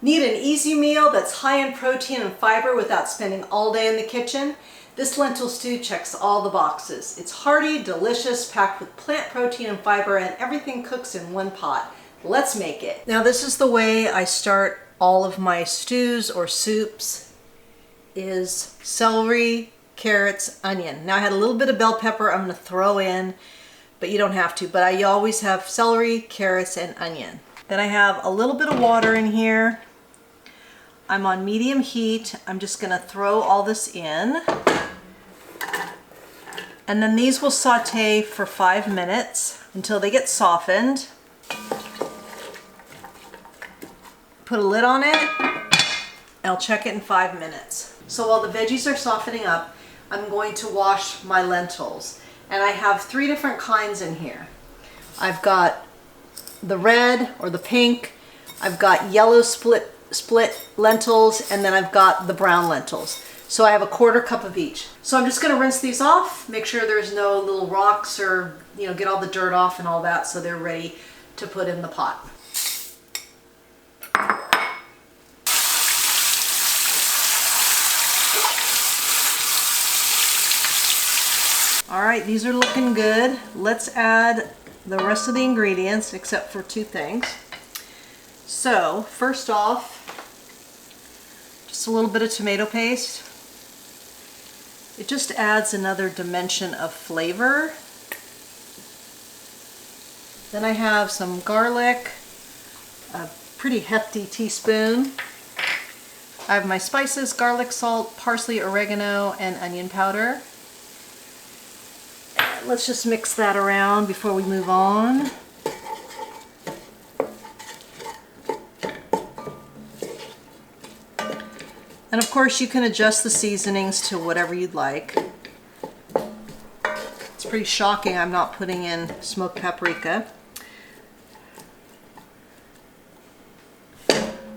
Need an easy meal that's high in protein and fiber without spending all day in the kitchen? This lentil stew checks all the boxes. It's hearty, delicious, packed with plant protein and fiber, and everything cooks in one pot. Let's make it. Now this is the way I start all of my stews or soups, is celery, carrots, onion. Now I had a little bit of bell pepper I'm going to throw in, but you don't have to. But I always have celery, carrots, and onion. Then I have a little bit of water in here. I'm on medium heat. I'm just going to throw all this in. And then these will saute for 5 minutes until they get softened. Put a lid on it, and I'll check it in 5 minutes. So while the veggies are softening up, I'm going to wash my lentils. And I have 3 different kinds in here. I've got the red or the pink, I've got yellow split lentils, and then I've got the brown lentils. So I have a 1/4 cup of each. So I'm just going to rinse these off, make sure there's no little rocks or, get all the dirt off and all that, so they're ready to put in the pot. All right, these are looking good. Let's add the rest of the ingredients except for 2 things. So first off, just a little bit of tomato paste. It just adds another dimension of flavor. Then I have some garlic, a pretty hefty teaspoon. I have my spices, garlic, salt, parsley, oregano, and onion powder. Let's just mix that around before we move on. And of course you can adjust the seasonings to whatever you'd like. It's pretty shocking I'm not putting in smoked paprika.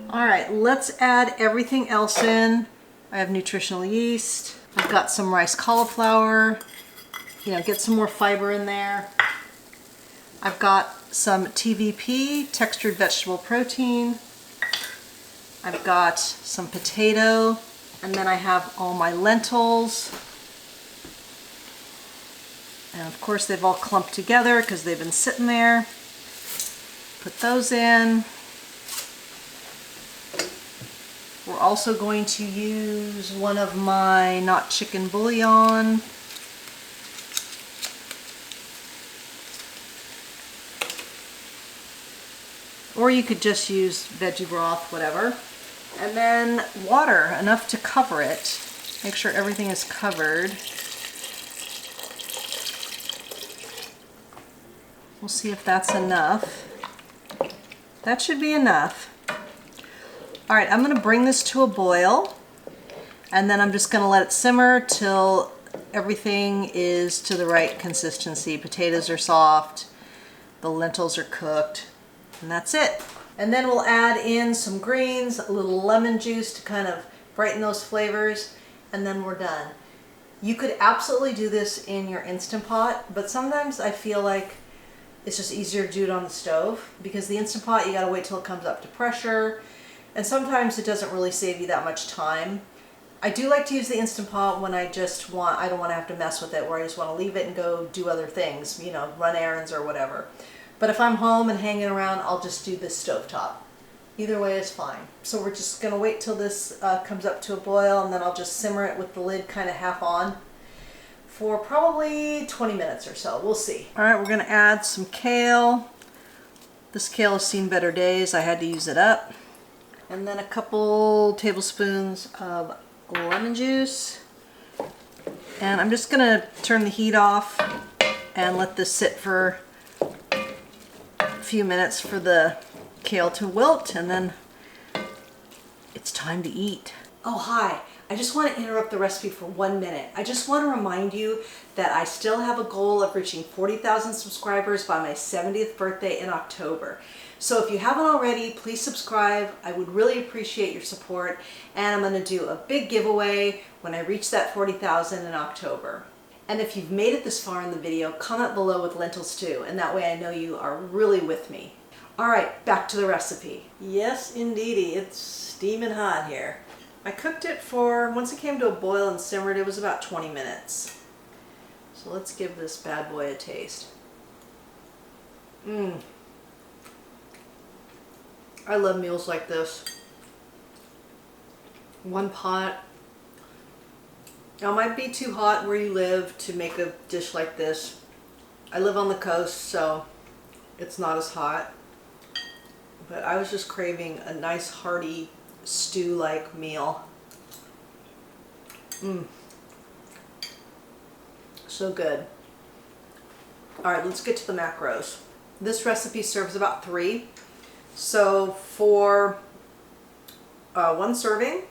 Alright, let's add everything else in. I have nutritional yeast. I've got some rice cauliflower. Get some more fiber in there. I've got some TVP, textured vegetable protein. I've got some potato, and then I have all my lentils. And of course they've all clumped together because they've been sitting there. Put those in. We're also going to use one of my not chicken bouillon. Or you could just use veggie broth, whatever. And then water, enough to cover it. Make sure everything is covered. We'll see if that's enough. That should be enough. All right, I'm gonna bring this to a boil, and then I'm just gonna let it simmer till everything is to the right consistency. Potatoes are soft, the lentils are cooked, and that's it. And then we'll add in some greens, a little lemon juice to kind of brighten those flavors, and then we're done. You could absolutely do this in your Instant Pot, but sometimes I feel like it's just easier to do it on the stove, because the Instant Pot, you gotta wait till it comes up to pressure, and sometimes it doesn't really save you that much time. I do like to use the Instant Pot when I don't want to have to mess with it, where I just want to leave it and go do other things, run errands or whatever. But if I'm home and hanging around, I'll just do this stovetop. Either way is fine. So we're just going to wait till this comes up to a boil, and then I'll just simmer it with the lid kind of half on for probably 20 minutes or so. We'll see. All right, we're going to add some kale. This kale has seen better days. I had to use it up. And then a couple tablespoons of lemon juice. And I'm just going to turn the heat off and let this sit for few minutes for the kale to wilt, and then it's time to eat. Oh, hi. I just want to interrupt the recipe for 1 minute. I just want to remind you that I still have a goal of reaching 40,000 subscribers by my 70th birthday in October. So if you haven't already, please subscribe. I would really appreciate your support, and I'm going to do a big giveaway when I reach that 40,000 in October. And if you've made it this far in the video, comment below with lentil stew, and that way I know you are really with me. All right, back to the recipe. Yes, indeedy, it's steaming hot here. I cooked it for, once it came to a boil and simmered, it was about 20 minutes. So let's give this bad boy a taste. I love meals like this. One pot. Now it might be too hot where you live to make a dish like this. I live on the coast, so it's not as hot. But I was just craving a nice hearty stew-like meal. So good. All right, let's get to the macros. This recipe serves about 3. So for one serving,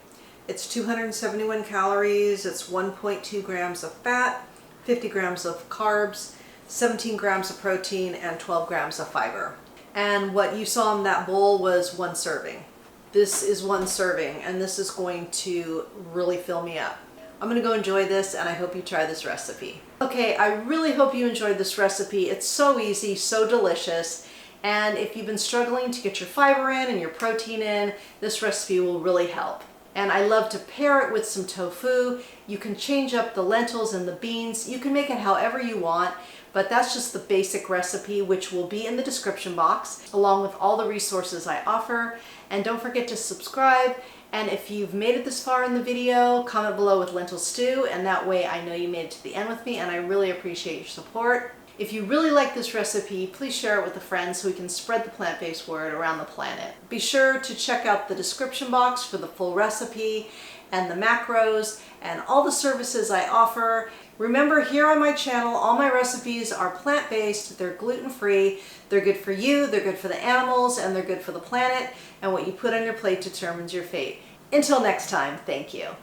it's 271 calories, it's 1.2 grams of fat, 50 grams of carbs, 17 grams of protein, and 12 grams of fiber. And what you saw in that bowl was one serving. This is one serving, and this is going to really fill me up. I'm gonna go enjoy this, and I hope you try this recipe. Okay, I really hope you enjoyed this recipe. It's so easy, so delicious. And if you've been struggling to get your fiber in and your protein in, this recipe will really help. And I love to pair it with some tofu. You can change up the lentils and the beans. You can make it however you want, but that's just the basic recipe, which will be in the description box, along with all the resources I offer. And don't forget to subscribe. And if you've made it this far in the video, comment below with lentil stew, and that way I know you made it to the end with me, and I really appreciate your support. If you really like this recipe, please share it with a friend so we can spread the plant-based word around the planet. Be sure to check out the description box for the full recipe and the macros and all the services I offer. Remember, here on my channel, all my recipes are plant-based, they're gluten-free, they're good for you, they're good for the animals, and they're good for the planet, and what you put on your plate determines your fate. Until next time, thank you.